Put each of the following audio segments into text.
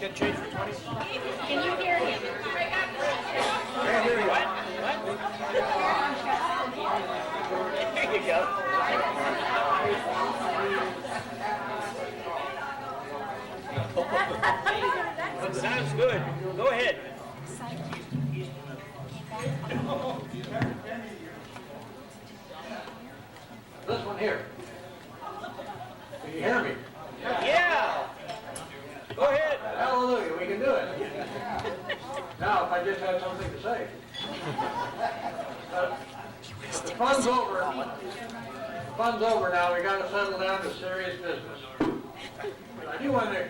get change for 20? Can you hear him? Can't hear you. What? There you go. That sounds good. Go ahead. This one here. Can you hear me? Yeah. Go ahead. Hallelujah, we can do it. Now, if I just had something to say. The fun's over. The fun's over now. We got to settle down to serious business. But I do want to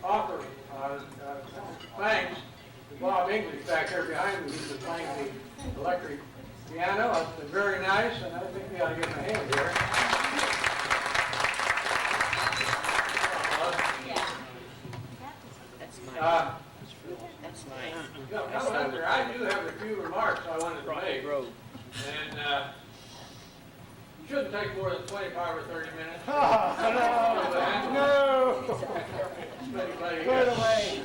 offer thanks to Bob English back here behind me, who's been playing the electric piano. It's been very nice, and I think we ought to give him a hand here. That's nice. I do have a few remarks I wanted to make. And you shouldn't take more than 25 or 30 minutes. No. Put it away.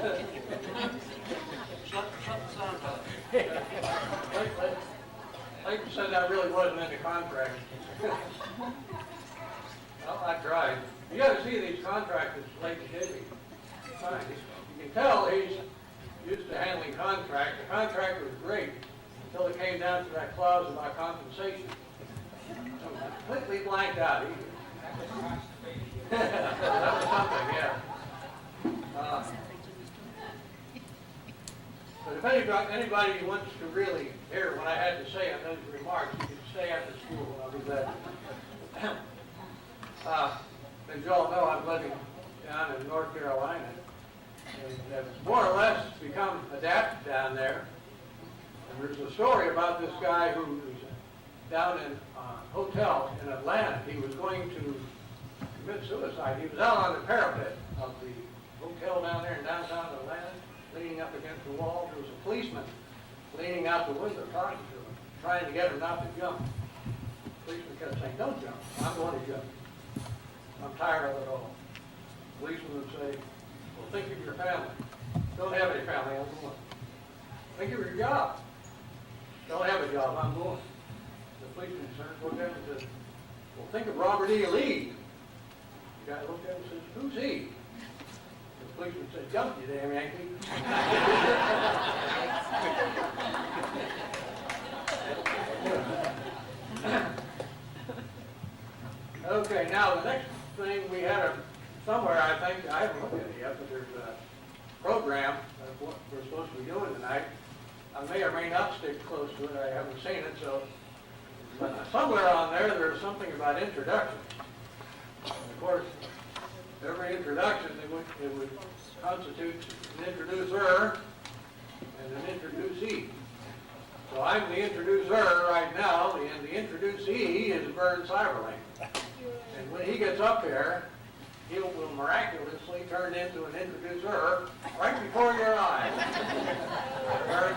Like you said, that really wasn't in the contract. Well, I tried. You got to see these contractors like Davey. You can tell he's used to handling contract. The contract was great until it came down to that clause about compensation. Completely blanked out. That was something, yeah. But if anybody wants to really hear what I had to say on those remarks, you can stay after school. I'll be glad. As you all know, I'm living down in North Carolina. And have more or less become adapted down there. And there's a story about this guy who was down in a hotel in Atlanta. He was going to commit suicide. He was out on the parapet of the hotel down there in downtown Atlanta, leaning up against the wall. There was a policeman leaning out the window talking to him, trying to get him not to jump. The policeman kept saying, "Don't jump. I'm going to jump. I'm tired of it all." The policeman would say, "Well, think of your family." "Don't have any family, I'm going." "Think of your job." "Don't have a job, I'm going." The policeman looked at him and said, "Well, think of Robert E. Lee." The guy looked at him and said, "Who's he?" The policeman said, "Jump, you damn Yankee." Okay, now the next thing we had somewhere, I think, I haven't looked at it yet, but there's a program of what we're supposed to be doing tonight. I may or may not stick close to it. I haven't seen it, so. But somewhere on there, there's something about introductions. And of course, every introduction, it would constitute an introducer and an introducee. So I'm the introducer right now, and the introducee is Vern Cyberling. And when he gets up there, he will miraculously turn into an introducer right before your eyes. Vern?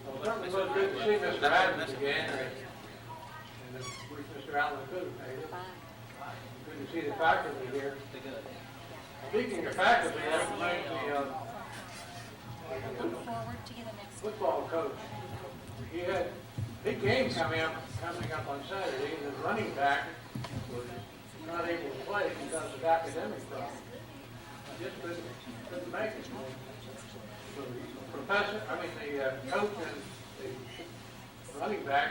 Well, certainly was good to see Mr. Adams again, and of course Mr. Allen could have made it. Good to see the faculty here. Speaking of faculty, that reminds me of football coach. He had big game coming up on Saturday, and his running back was not able to play because of academic problems. Just couldn't make it. So the coach and the running back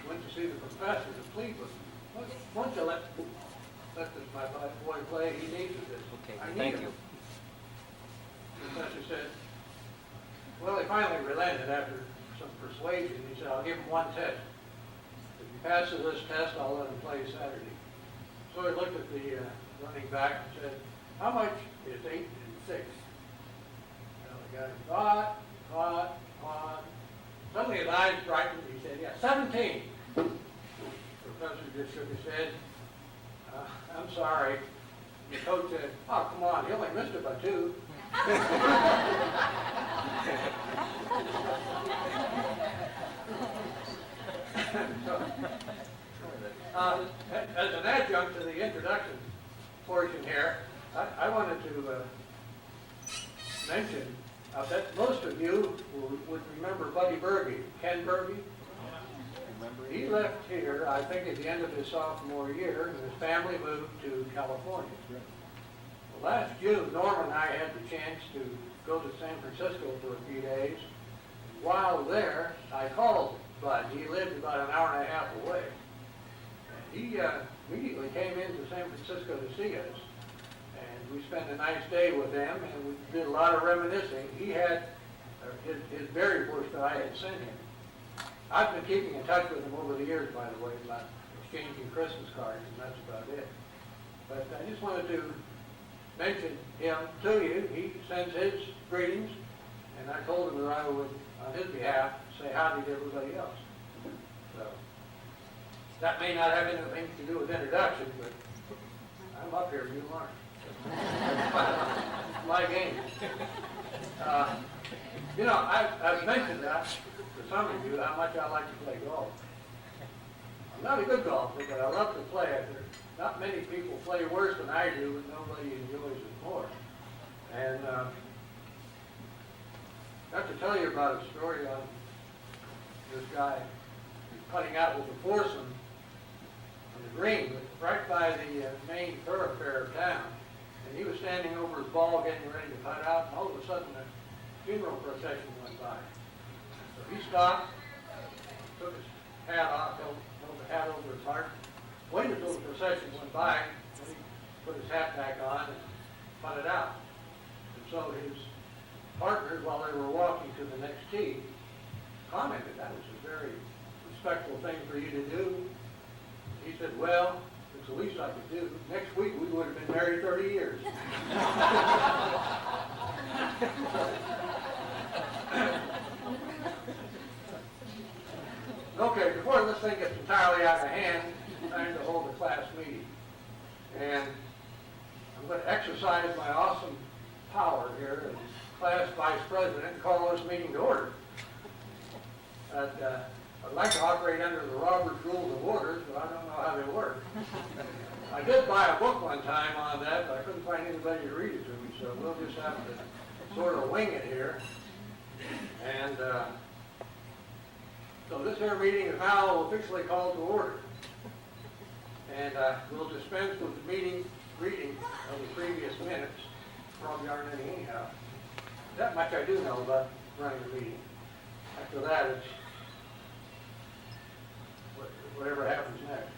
went to see the professor in Cleveland. Why don't you let this my boy play? He needs this. Okay, I need thank him. you. The professor said, well, he finally relented after some persuasion. He said, I'll give him one test. If he passes this test, I'll let him play Saturday. So he looked at the running back and said, how much is 8 and 6? The guy thought. Suddenly his eyes brightened. He said, yeah, 17. The professor just shook his head. I'm sorry. The coach said, oh, come on, he only missed it by 2. So, As an adjunct to the introduction portion here, I wanted to mention, I bet most of you would remember Buddy Berge, Ken Berge. He left here, I think, at the end of his sophomore year, and his family moved to California. Well, last June, Norm and I had the chance to go to San Francisco for a few days. While there, I called Bud. He lived about an hour and a half away. And he immediately came into San Francisco to see us. And we spent a nice day with him, and we did a lot of reminiscing. He had his very first I had sent him. I've been keeping in touch with him over the years, by the way, about exchanging Christmas cards, and that's about it. But I just wanted to mention him to you. He sends his greetings, and I told him that I would, on his behalf, say howdy to everybody else. So that may not have anything to do with introduction, but I'm up here, you aren't. It's my game. You know, I've mentioned that to some of you, how much I like to play golf. I'm not a good golfer, but I love to play it. There's not many people play worse than I do, and nobody enjoys it more. And I have to tell you about a story on this guy putting out with a foursome on the green, right by the main thoroughfare of town. And he was standing over his ball getting ready to putt out, and all of a sudden a funeral procession went by. So he stopped, took his hat off, held the hat over his heart, waited until the procession went by, then he put his hat back on and putted out. And so his partners, while they were walking to the next tee, commented, that was a very respectful thing for you to do. He said, well, it's the least I could do. Next week we would have been married 30 years. Okay, before this thing gets entirely out of hand, it's time to hold a class meeting. And I'm going to exercise my awesome power here as class vice president and call this meeting to order. I'd like to operate under the Robert's Rules of Order, but I don't know how they work. I did buy a book one time on that, but I couldn't find anybody to read it to me, so we'll just have to sort of wing it here. And so this here meeting is now officially called to order. And we'll dispense with the meeting reading of the previous minutes. Probably aren't any anyhow. That much I do know about running a meeting. After that, it's whatever happens next.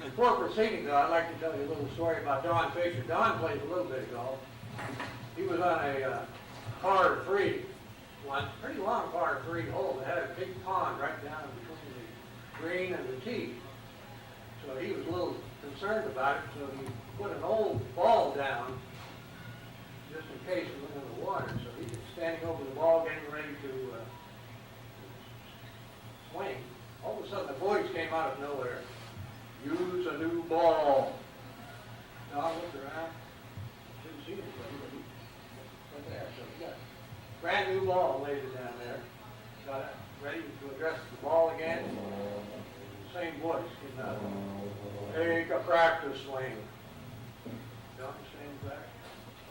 Before proceeding, though, I'd like to tell you a little story about Don Fisher. Don plays a little bit of golf. He was on a par 3 one, pretty long par 3 hole that had a big pond right down between the green and the tee. So he was a little concerned about it, so he put an old ball down just in case it went in the water. So he was standing over the ball getting ready to swing. All of a sudden the voice came out of nowhere. Use a new ball. Now I looked around, didn't see anybody, but he went there. So he got a brand new ball laid it down there. Got it ready to address the ball again. Same voice came out. Take a practice swing. Don't same practice.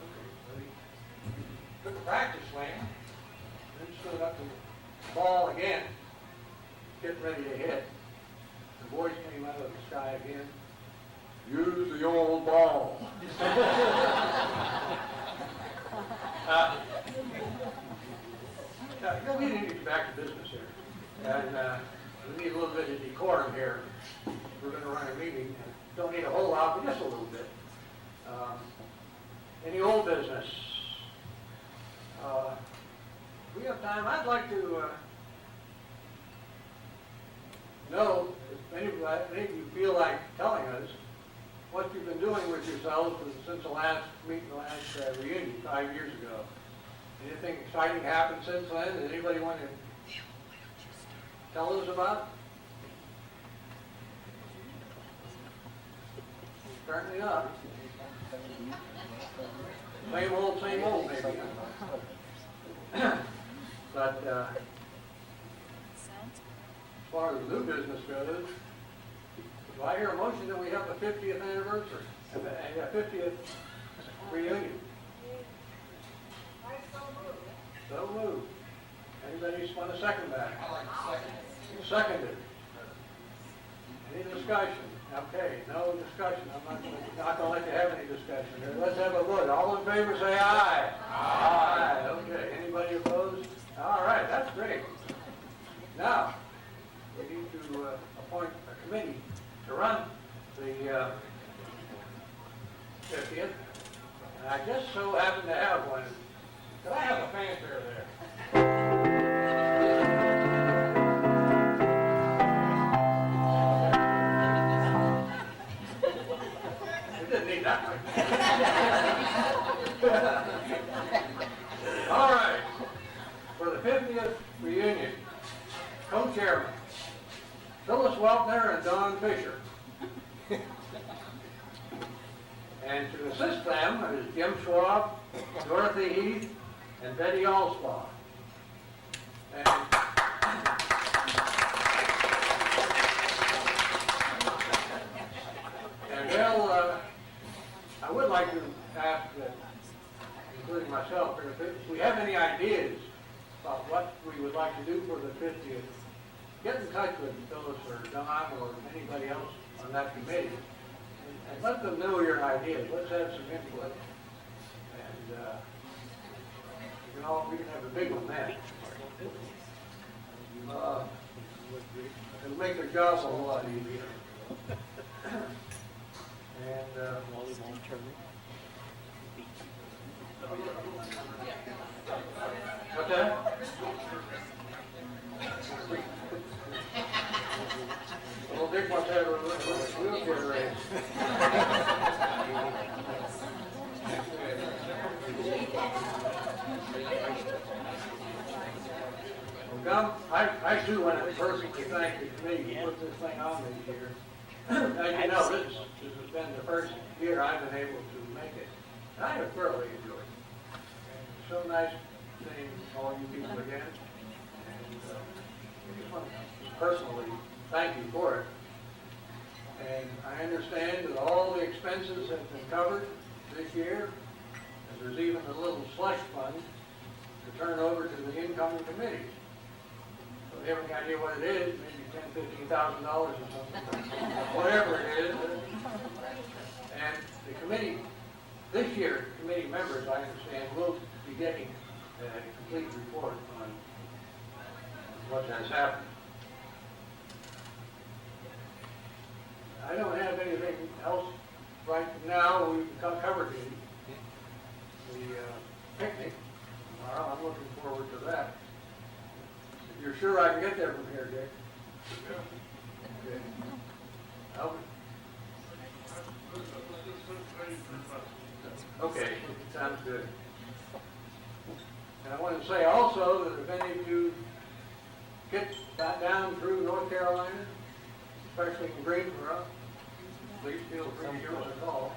Okay, ready. Took a practice swing, then stood up to the ball again, getting ready to hit. The voice came out of the sky again. Use the old ball. Now, we need to get back to business here. And we need a little bit of decorum here. We're going to run a meeting. Don't need a whole lot, but just a little bit. Any old business? We have time. I'd like to know if any of you feel like telling us what you've been doing with yourselves since the last meeting, the last reunion 5 years ago. Anything exciting happened since then? Does anybody want to tell us about? Apparently not. Same old, maybe. But as far as the new business goes, Do I hear a motion that we have the 50th anniversary, and the 50th reunion? So moved. Anybody just want to second that? I like to second it. Seconded. Any discussion? Okay, no discussion. I'm not going to let you have any discussion here. Let's have a vote. All in favor say aye. Aye. Okay. Anybody opposed? All right, that's great. Now, we need to appoint a committee to run the 50th. And I just so happen to have one. Could I have a fanfare there? It didn't need that much. All right. For the 50th reunion, co-chairman, Phyllis Weltner and Don Fisher. And to assist them is Jim Schwab, Dorothy Heath, and Betty Allspaw. And well, I would like to ask, including myself, if we have any ideas about what we would like to do for the 50th, get in touch with Phyllis or Don or anybody else on that committee and let them know your ideas. Let's have some input. And we can have a big one then. It'll make their jobs a whole lot easier. And what's that? Well, Dick wants to have a wheelchair race. Well, I too want to personally thank the committee who put this thing on this year. As you know, this has been the first year I've been able to make it. And I have thoroughly enjoyed it. And it's so nice seeing all you people again. And I just want to personally thank you for it. And I understand that all the expenses have been covered this year. And there's even a little slush fund to turn over to the incoming committees. So if you have any idea what it is, maybe $10,000, $15,000 or something, whatever it is. And the committee, this year, committee members, I understand, will be getting a complete report on what has happened. I don't have anything else right now. We've covered the picnic tomorrow. I'm looking forward to that. If you're sure I can get there from here, Dick? Okay. Okay, sounds good. And I want to say also that if any of you get back down through North Carolina, especially in Greensboro, please feel free to give us a call.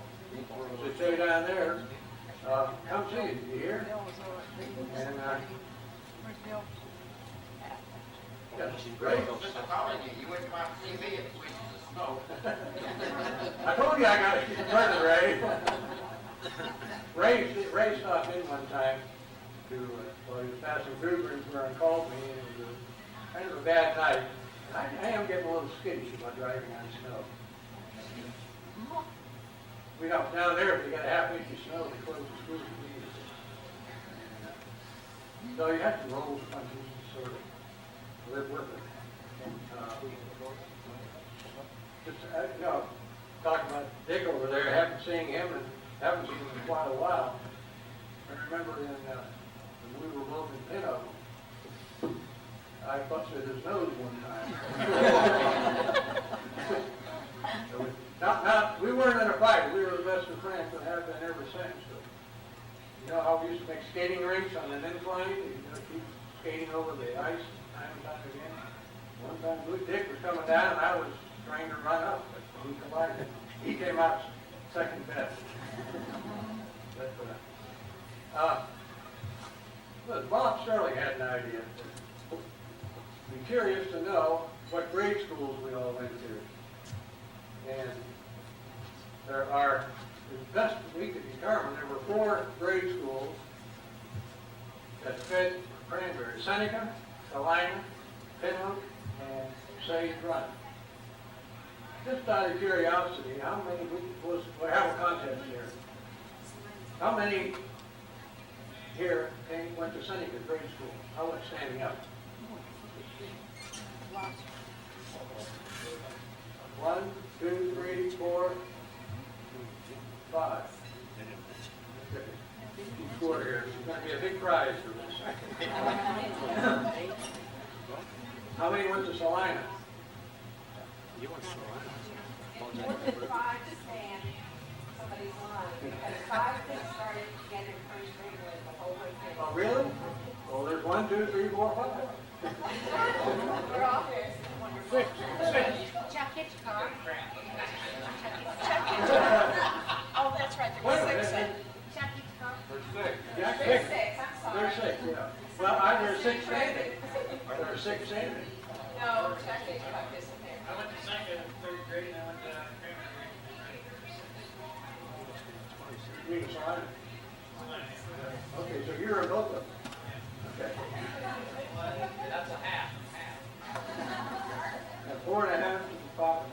To stay down there, come see us, you hear? And yes, great. You wouldn't want to see me if we just snow. I told you I got to keep it running, Ray. Ray stopped in one time while he was passing through Greensboro and called me, and it was kind of a bad night. I am getting a little skittish about driving on snow. We know down there, if you got a half inch of snow, they close the schools immediately. So you have to roll the punches and sort of live with it. Talking about Dick over there, haven't seen him and haven't seen him in quite a while. I remember when we were both in Pinto, I busted his nose one time. We weren't in a fight. We were the best of friends and have been ever since. But you know how we used to make skating rinks on an incline? You know, keep skating over the ice time and time again. One time Dick was coming down and I was trying to run up, but we collided. He came out second best. But Bob Sterling had an idea. Be curious to know what grade schools we all went to. And there are, as best we could determine, there were 4 grade schools that fed Cranberry: Seneca, Salina, Pinhook, and Sage Run. Just out of curiosity, how many, we have a contest here. How many here went to Seneca grade school? How much standing up? 1, 2, 3, 4, 5. Keep score here. It's going to be a big prize for this. How many went to Salina? You want Salina? More than 5 to stand somebody's line, because 5 kids started together in first grade with the whole way through. Oh, really? Well, there's 1, 2, 3, 4, 5. We're all there. 6. Chuck Hitchcock. Oh, that's right, Wait a there were 6 minute. Chuck Hitchcock. Yeah, There's 6. 6, I'm sorry. There's 6, yeah. Well, there's 6 standing. There's 6 standing. No, Chuck Hitchcock isn't there. I went to second and third grade, and I went to Cranberry. You can sign it. Okay, so you're in both of them. Okay. That's a half. And 4.5 to the 5.5.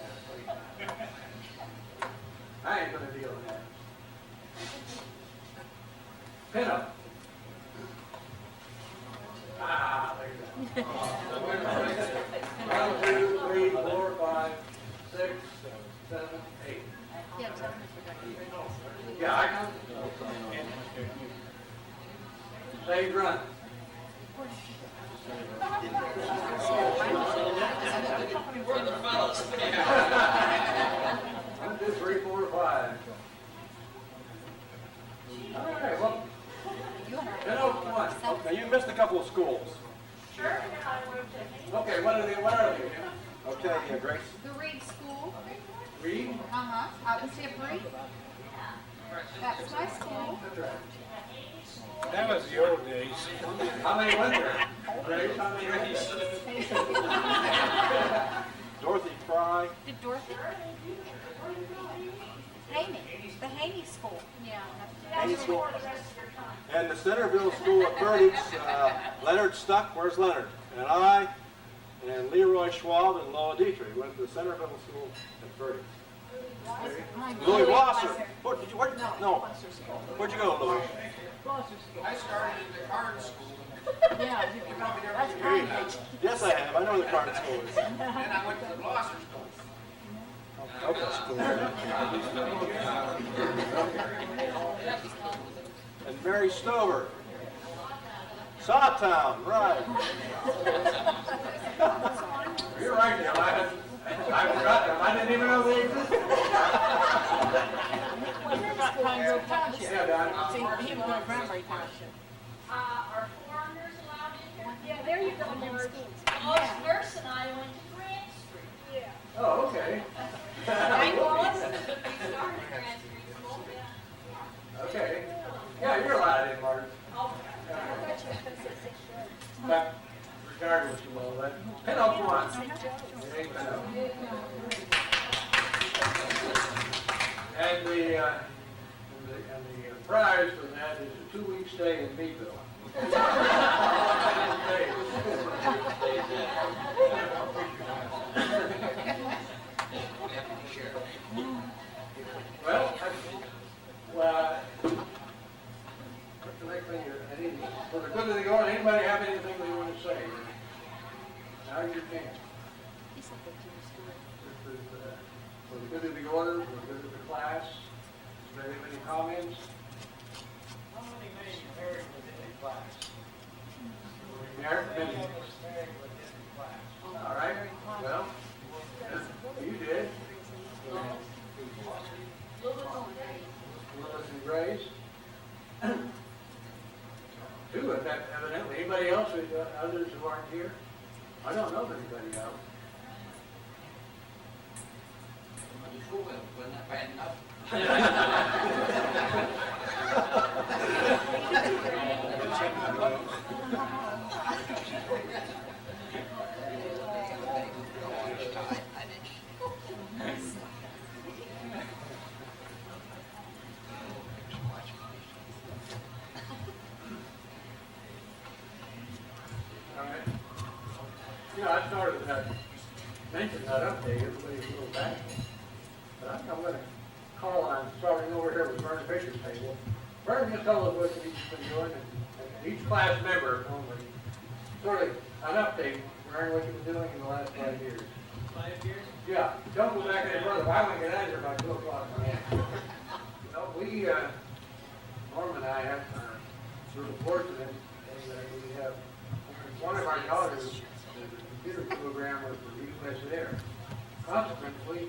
I ain't gonna deal with that. Pin up. Ah, there you go. 1, 2, 3, 4, 5, 6, 7, 8. Yeah, I know. Sage Run. We're the fellows. 1, 2, 3, 4, 5. All right, well, then open one. Now, you missed a couple of schools. Okay, what are they, Jim? Okay, Grace. The Reed School, Read? out in Tipperary. That's my school. That's right. That was the old days. How many went there? Grace, how many went there? Dorothy Fry. Did Dorothy? Haney, the Haney School. Yeah. Haney School. And the Centerville School at Perdix, Leonard Stuck, where's Leonard? And I, and Leroy Schwab and Loa Dietrich went to the Centerville School at Perdix. Louis Blosser. Where'd you go, Louis? I started in the card school, Yeah. That's great. Yes, I have. I know where the Card School is. then I went to the Blosser school. And Mary Stover. Sawtown, right. You're right, Jim. I forgot them. I didn't even know they existed. Pine Grove Township. Yeah, Don. See, he was going to Cranberry Township. Are foreigners allowed in here? Yeah, there you go, Marge. Lois Nurse and I went to Grant Street. Yeah. Oh, okay. I was, we started Grant Street School, yeah. Okay. Yeah, you're allowed in, Martin. Oh, But regardless of all that, pin up one. It ain't pin up. And the prize for that is a 2-week stay in Meadville. Well, what's the next thing? For the good of the order, anybody have anything they want to say? Now you can. For the good of the order, for the good of the class, is there any comments? How many men you married within the class? Mayor? Many was married within the class. All right, well, you did. Willis and Grace. Two of that evidently. Anybody else, others who aren't here? I don't know of anybody else. Wasn't that bad enough? I started that, mentioned that update, everybody's a little back. But I think I'm gonna call on, starting over here with Vern Fisher's table. Vern, just tell us what he's been doing, and each class member, only, sort of an update, Vern, what you've been doing in the last 5 years. 5 years? Yeah, don't go back any further, I want to get out of here by 2 o'clock. No, we, Norm and I have, sort of fortunate, in that we have, one of our daughters is a computer programmer for U.S. Air. Consequently,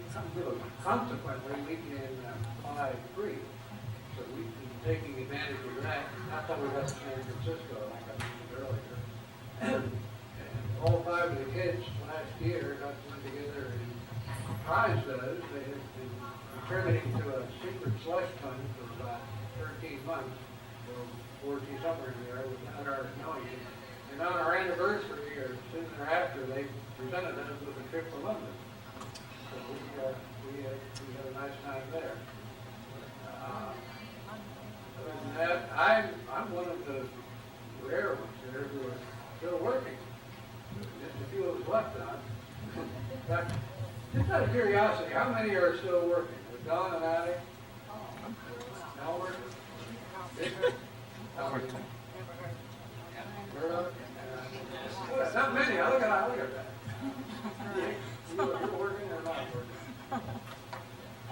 we can fly free. So we've been taking advantage of that. Not that we left San Francisco, like I mentioned earlier. And all 5 of the kids last year got one together and surprised us. They had been contributing to a secret slush fund for about 13 months, or 40 somewhere in there, without our knowing it. And on our anniversary, or soon thereafter, they presented us with a trip to London. So we had a nice time there. Other than that, I'm one of the rare ones there who are still working. Just a few of us left on. In fact, just out of curiosity, how many are still working? With Don and Addie? Albert? Victor? Albert? Not many. Look at that. You're working or not working?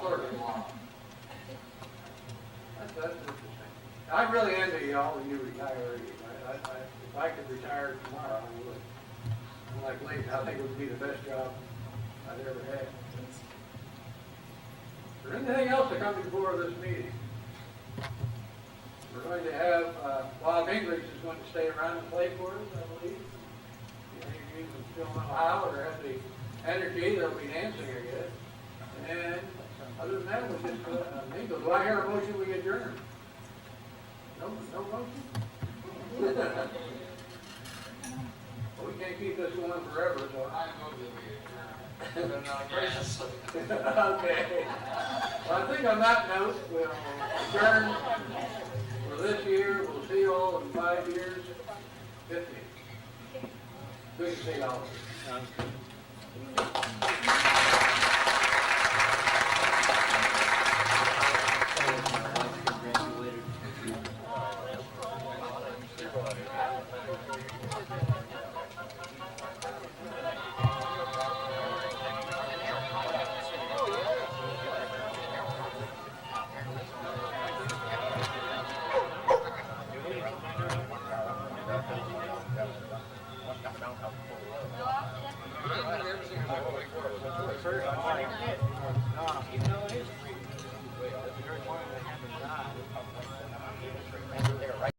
Sort of. That's interesting. I really envy all of you retirees. If I could retire tomorrow, I would. I'm like Lee, I think it would be the best job I've ever had. Is there anything else to come before this meeting? We're going to have, Bob English is going to stay around and play for us, I believe. You still know how or have the energy, there'll be dancing, I guess. And other than that, we'll just mingle. Do I hear a motion we adjourn? No motion? Well, we can't keep this going forever, so I okay. Well, I think on that note, we'll adjourn for this year. We'll see you all in 5 years, 50. Good to see you all. Even though it is free. That's a great point. They haven't died.